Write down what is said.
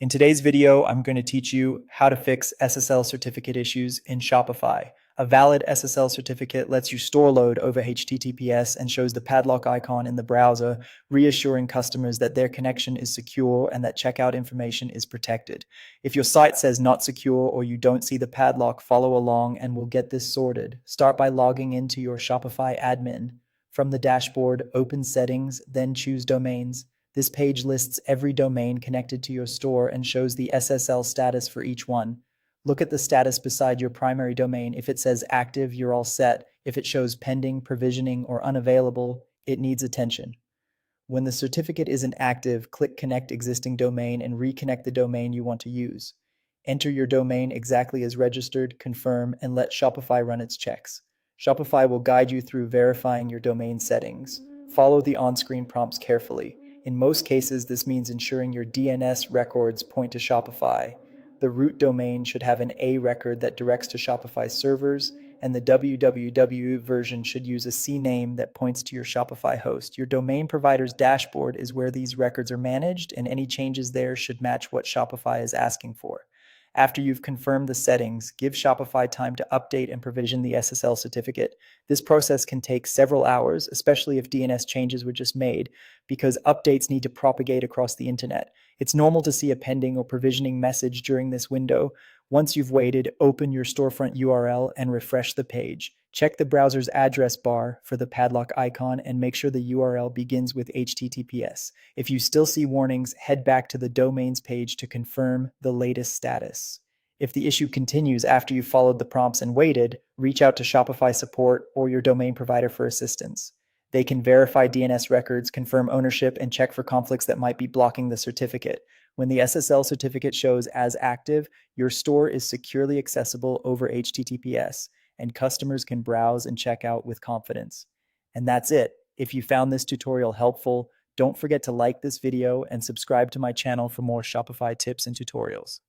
In today's video, I'm going to teach you how to fix SSL certificate issues in Shopify. A valid SSL certificate lets you store load over HTTPS and shows the padlock icon in the browser, reassuring customers that their connection is secure and that checkout information is protected. If your site says not secure or you don't see the padlock, follow along and we'll get this sorted. Start by logging into your Shopify admin. From the dashboard, open Settings, then choose Domains. This page lists every domain connected to your store and shows the SSL status for each one. Look at the status beside your primary domain. If it says active, you're all set. If it shows pending, provisioning, or unavailable, it needs attention. When the certificate isn't active, click Connect Existing Domain and reconnect the domain you want to use. Enter your domain exactly as registered, confirm, and let Shopify run its checks. Shopify will guide you through verifying your domain settings. Follow the on-screen prompts carefully. In most cases, this means ensuring your DNS records point to Shopify. The root domain should have an A record that directs to Shopify servers, and the www version should use a CNAME that points to your Shopify host. Your domain provider's dashboard is where these records are managed, and any changes there should match what Shopify is asking for. After you've confirmed the settings, give Shopify time to update and provision the SSL certificate. This process can take several hours, especially if DNS changes were just made, because updates need to propagate across the internet. It's normal to see a pending or provisioning message during this window. Once you've waited, open your storefront URL and refresh the page. Check the browser's address bar for the padlock icon and make sure the URL begins with HTTPS. If you still see warnings, head back to the domains page to confirm the latest status. If the issue continues after you've followed the prompts and waited, reach out to Shopify support or your domain provider for assistance. They can verify DNS records, confirm ownership, and check for conflicts that might be blocking the certificate. When the SSL certificate shows as active, your store is securely accessible over HTTPS, and customers can browse and check out with confidence. And that's it. If you found this tutorial helpful, don't forget to like this video and subscribe to my channel for more Shopify tips and tutorials.